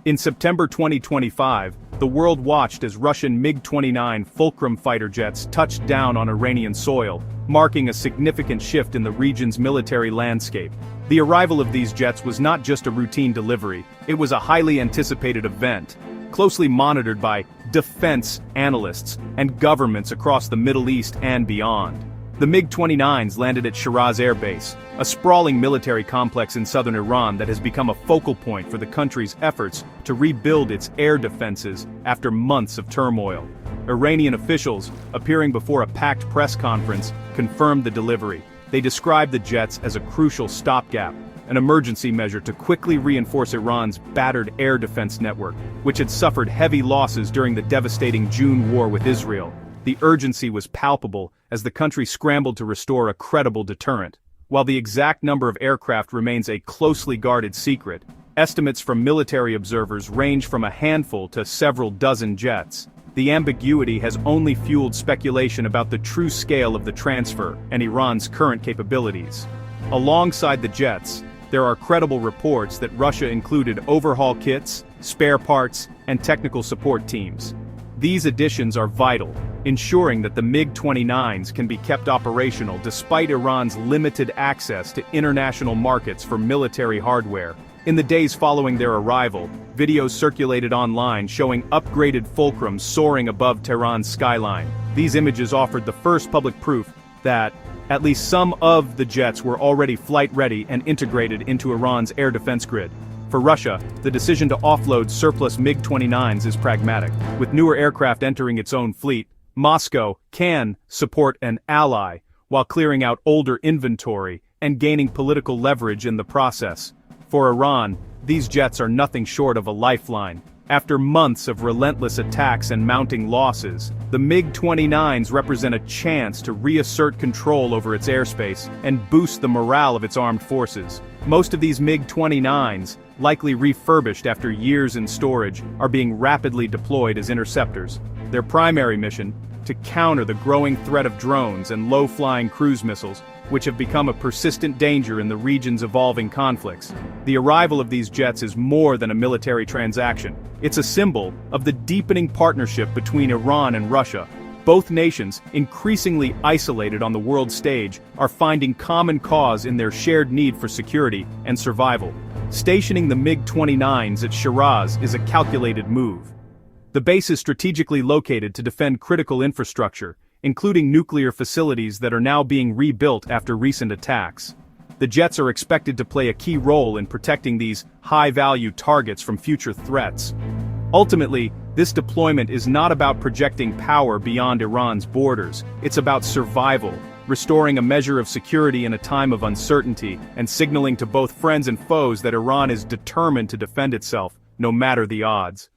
In September 2025, the world watched as Russian MiG-29 Fulcrum fighter jets touched down on Iranian soil, marking a significant shift in the region's military landscape. The arrival of these jets was not just a routine delivery, it was a highly anticipated event, closely monitored by defense analysts and governments across the Middle East and beyond. The MiG-29s landed at Shiraz Air Base, a sprawling military complex in southern Iran that has become a focal point for the country's efforts to rebuild its air defenses after months of turmoil. Iranian officials, appearing before a packed press conference, confirmed the delivery. They described the jets as a crucial stopgap, an emergency measure to quickly reinforce Iran's battered air defense network, which had suffered heavy losses during the devastating June war with Israel. The urgency was palpable as the country scrambled to restore a credible deterrent. While the exact number of aircraft remains a closely guarded secret, estimates from military observers range from a handful to several dozen jets. The ambiguity has only fueled speculation about the true scale of the transfer and Iran's current capabilities. Alongside the jets, there are credible reports that Russia included overhaul kits, spare parts, and technical support teams. These additions are vital, ensuring that the MiG-29s can be kept operational despite Iran's limited access to international markets for military hardware. In the days following their arrival, videos circulated online showing upgraded Fulcrums soaring above Tehran's skyline. These images offered the first public proof that at least some of the jets were already flight-ready and integrated into Iran's air defense grid. For Russia, the decision to offload surplus MiG-29s is pragmatic. With newer aircraft entering its own fleet, Moscow can support an ally while clearing out older inventory and gaining political leverage in the process. For Iran, these jets are nothing short of a lifeline. After months of relentless attacks and mounting losses, the MiG-29s represent a chance to reassert control over its airspace and boost the morale of its armed forces. Most of these MiG-29s, likely refurbished after years in storage, are being rapidly deployed as interceptors. Their primary mission, to counter the growing threat of drones and low-flying cruise missiles, which have become a persistent danger in the region's evolving conflicts. The arrival of these jets is more than a military transaction. It's a symbol of the deepening partnership between Iran and Russia. Both nations, increasingly isolated on the world stage, are finding common cause in their shared need for security and survival. Stationing the MiG-29s at Shiraz is a calculated move. The base is strategically located to defend critical infrastructure, including nuclear facilities that are now being rebuilt after recent attacks. The jets are expected to play a key role in protecting these high-value targets from future threats. Ultimately, this deployment is not about projecting power beyond Iran's borders, it's about survival, restoring a measure of security in a time of uncertainty, and signaling to both friends and foes that Iran is determined to defend itself, no matter the odds.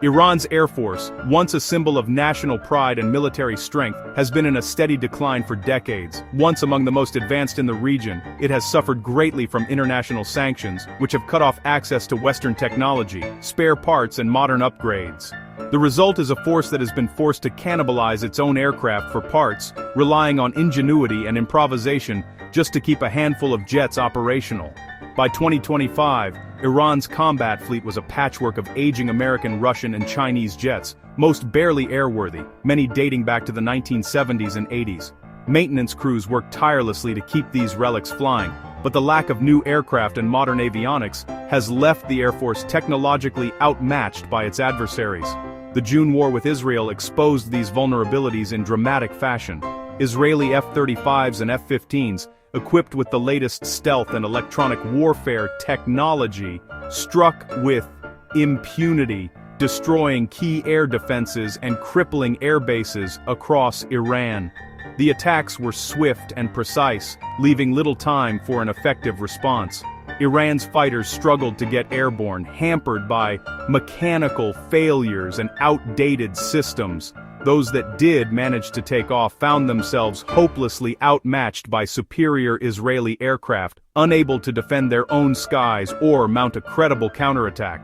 Iran's Air Force, once a symbol of national pride and military strength, has been in a steady decline for decades. Once among the most advanced in the region, it has suffered greatly from international sanctions, which have cut off access to Western technology, spare parts, and modern upgrades. The result is a force that has been forced to cannibalize its own aircraft for parts, relying on ingenuity and improvisation just to keep a handful of jets operational. By 2025, Iran's combat fleet was a patchwork of aging American, Russian, and Chinese jets, most barely airworthy, many dating back to the 1970s and 80s. Maintenance crews worked tirelessly to keep these relics flying, but the lack of new aircraft and modern avionics has left the Air Force technologically outmatched by its adversaries. The June war with Israel exposed these vulnerabilities in dramatic fashion. Israeli F-35s and F-15s, equipped with the latest stealth and electronic warfare technology, struck with impunity, destroying key air defenses and crippling air bases across Iran. The attacks were swift and precise, leaving little time for an effective response. Iran's fighters struggled to get airborne, hampered by mechanical failures and outdated systems. Those that did manage to take off found themselves hopelessly outmatched by superior Israeli aircraft, unable to defend their own skies or mount a credible counterattack.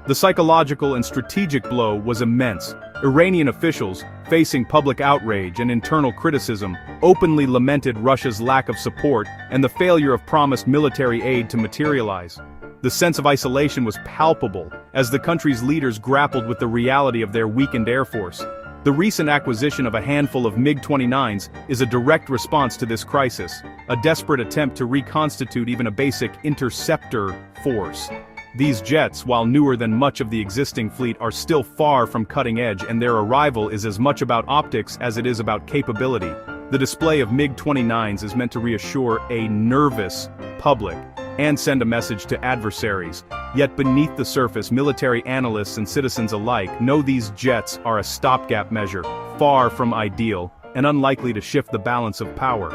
The psychological and strategic blow was immense. Iranian officials, facing public outrage and internal criticism, openly lamented Russia's lack of support and the failure of promised military aid to materialize. The sense of isolation was palpable as the country's leaders grappled with the reality of their weakened air force. The recent acquisition of a handful of MiG-29s is a direct response to this crisis, a desperate attempt to reconstitute even a basic interceptor force. These jets, while newer than much of the existing fleet, are still far from cutting edge, and their arrival is as much about optics as it is about capability. The display of MiG-29s is meant to reassure a nervous public and send a message to adversaries. Yet beneath the surface, military analysts and citizens alike know these jets are a stopgap measure, far from ideal, and unlikely to shift the balance of power.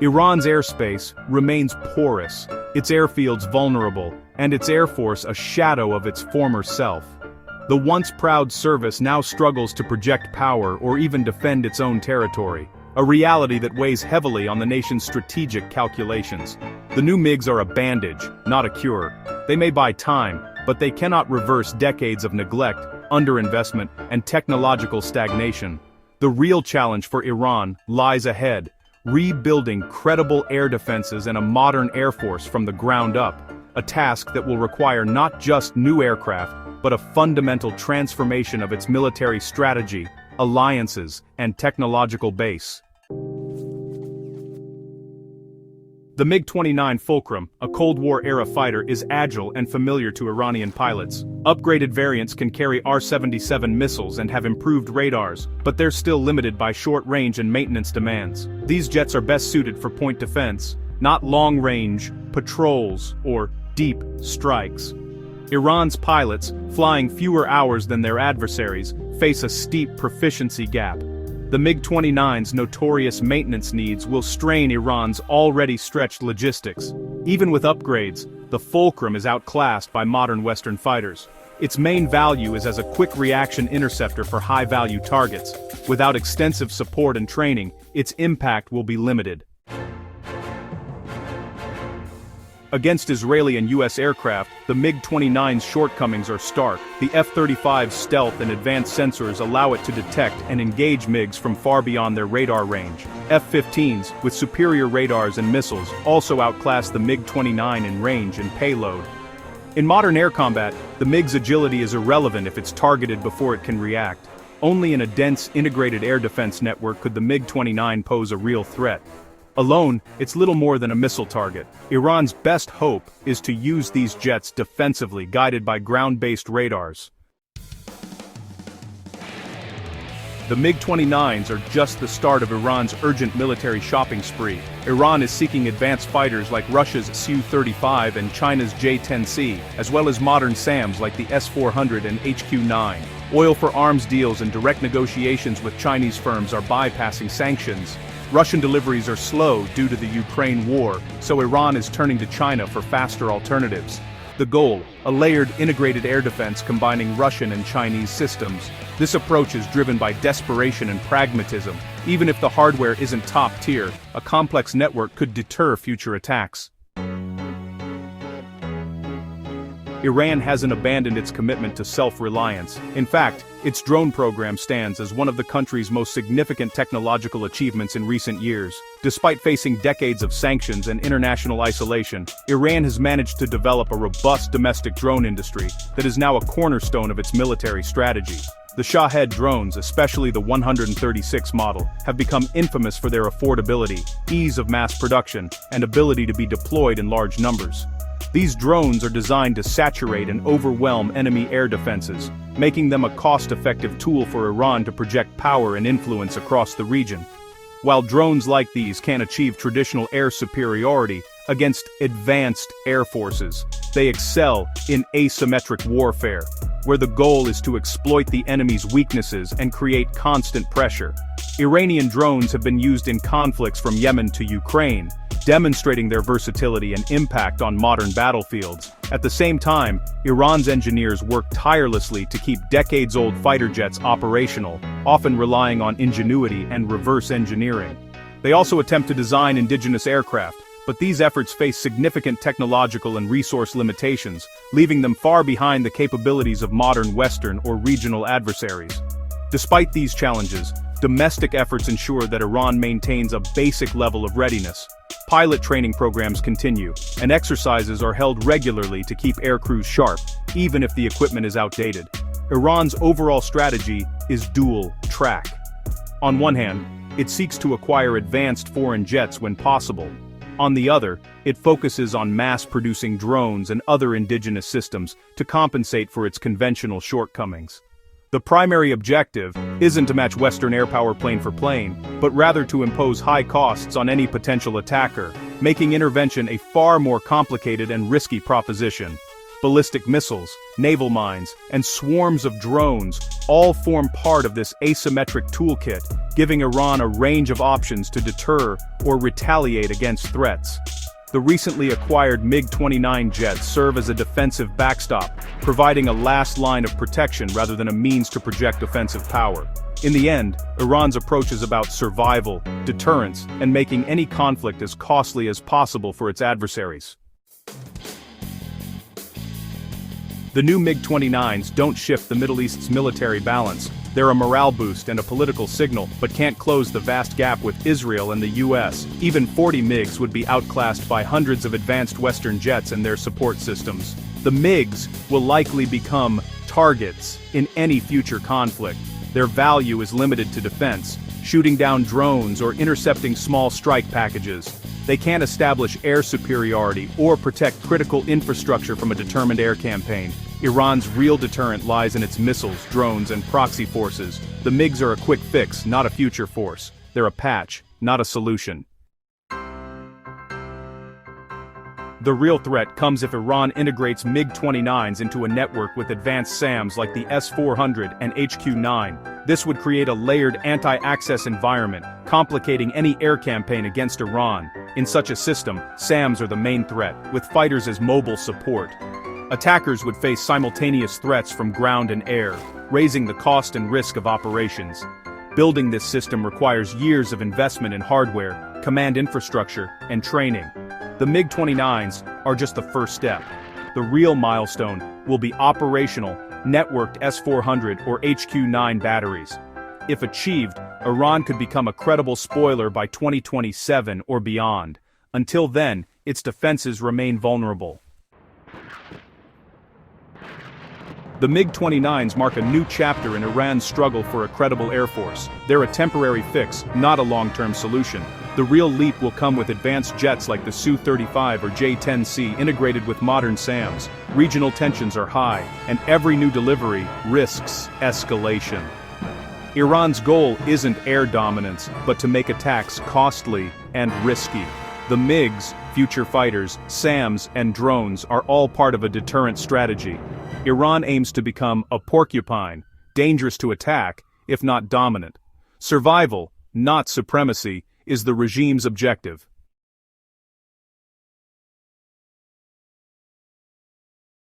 Iran's airspace remains porous, its airfields vulnerable, and its air force a shadow of its former self. The once proud service now struggles to project power or even defend its own territory, a reality that weighs heavily on the nation's strategic calculations. The new MiGs are a bandage, not a cure. They may buy time, but they cannot reverse decades of neglect, underinvestment, and technological stagnation. The real challenge for Iran lies ahead, rebuilding credible air defenses and a modern air force from the ground up, a task that will require not just new aircraft, but a fundamental transformation of its military strategy, alliances, and technological base. The MiG-29 Fulcrum, a Cold War-era fighter, is agile and familiar to Iranian pilots. Upgraded variants can carry R-77 missiles and have improved radars, but they're still limited by short range and maintenance demands. These jets are best suited for point defense, not long-range patrols or deep strikes. Iran's pilots, flying fewer hours than their adversaries, face a steep proficiency gap. The MiG-29's notorious maintenance needs will strain Iran's already stretched logistics. Even with upgrades, the Fulcrum is outclassed by modern Western fighters. Its main value is as a quick-reaction interceptor for high-value targets. Without extensive support and training, its impact will be limited. Against Israeli and U.S. aircraft, the MiG-29's shortcomings are stark. The F-35's stealth and advanced sensors allow it to detect and engage MiGs from far beyond their radar range. F-15s, with superior radars and missiles, also outclass the MiG-29 in range and payload. In modern air combat, the MiG's agility is irrelevant if it's targeted before it can react. Only in a dense, integrated air defense network could the MiG-29 pose a real threat. Alone, it's little more than a missile target. Iran's best hope is to use these jets defensively, guided by ground-based radars. The MiG-29s are just the start of Iran's urgent military shopping spree. Iran is seeking advanced fighters like Russia's Su-35 and China's J-10C, as well as modern SAMs like the S-400 and HQ-9. Oil for arms deals and direct negotiations with Chinese firms are bypassing sanctions. Russian deliveries are slow due to the Ukraine war, so Iran is turning to China for faster alternatives. The goal, a layered integrated air defense combining Russian and Chinese systems. This approach is driven by desperation and pragmatism. Even if the hardware isn't top tier, a complex network could deter future attacks. Iran hasn't abandoned its commitment to self-reliance. In fact, its drone program stands as one of the country's most significant technological achievements in recent years. Despite facing decades of sanctions and international isolation, Iran has managed to develop a robust domestic drone industry that is now a cornerstone of its military strategy. The Shahed drones, especially the 136 model, have become infamous for their affordability, ease of mass production, and ability to be deployed in large numbers. These drones are designed to saturate and overwhelm enemy air defenses, making them a cost-effective tool for Iran to project power and influence across the region. While drones like these can't achieve traditional air superiority against advanced air forces, they excel in asymmetric warfare, where the goal is to exploit the enemy's weaknesses and create constant pressure. Iranian drones have been used in conflicts from Yemen to Ukraine, demonstrating their versatility and impact on modern battlefields. At the same time, Iran's engineers work tirelessly to keep decades-old fighter jets operational, often relying on ingenuity and reverse engineering. They also attempt to design indigenous aircraft, but these efforts face significant technological and resource limitations, leaving them far behind the capabilities of modern Western or regional adversaries. Despite these challenges, domestic efforts ensure that Iran maintains a basic level of readiness. Pilot training programs continue, and exercises are held regularly to keep aircrews sharp, even if the equipment is outdated. Iran's overall strategy is dual-track. On one hand, it seeks to acquire advanced foreign jets when possible. On the other, it focuses on mass-producing drones and other indigenous systems to compensate for its conventional shortcomings. The primary objective isn't to match Western air power plane for plane, but rather to impose high costs on any potential attacker, making intervention a far more complicated and risky proposition. Ballistic missiles, naval mines, and swarms of drones all form part of this asymmetric toolkit, giving Iran a range of options to deter or retaliate against threats. The recently acquired MiG-29 jets serve as a defensive backstop, providing a last line of protection rather than a means to project offensive power. In the end, Iran's approach is about survival, deterrence, and making any conflict as costly as possible for its adversaries. The new MiG-29s don't shift the Middle East's military balance. They're a morale boost and a political signal, but can't close the vast gap with Israel and the US. Even 40 MiGs would be outclassed by hundreds of advanced Western jets and their support systems. The MiGs will likely become targets in any future conflict. Their value is limited to defense, shooting down drones or intercepting small strike packages. They can't establish air superiority or protect critical infrastructure from a determined air campaign. Iran's real deterrent lies in its missiles, drones, and proxy forces. The MiGs are a quick fix, not a future force. They're a patch, not a solution. The real threat comes if Iran integrates MiG-29s into a network with advanced SAMs like the S-400 and HQ-9. This would create a layered anti-access environment, complicating any air campaign against Iran. In such a system, SAMs are the main threat, with fighters as mobile support. Attackers would face simultaneous threats from ground and air, raising the cost and risk of operations. Building this system requires years of investment in hardware, command infrastructure, and training. The MiG-29s are just the first step. The real milestone will be operational, networked S-400 or HQ-9 batteries. If achieved, Iran could become a credible spoiler by 2027 or beyond. Until then, its defenses remain vulnerable. The MiG-29s mark a new chapter in Iran's struggle for a credible air force. They're a temporary fix, not a long-term solution. The real leap will come with advanced jets like the Su-35 or J-10C integrated with modern SAMs. Regional tensions are high, and every new delivery risks escalation. Iran's goal isn't air dominance, but to make attacks costly and risky. The MiGs, future fighters, SAMs, and drones are all part of a deterrent strategy. Iran aims to become a porcupine, dangerous to attack, if not dominant. Survival, not supremacy, is the regime's objective.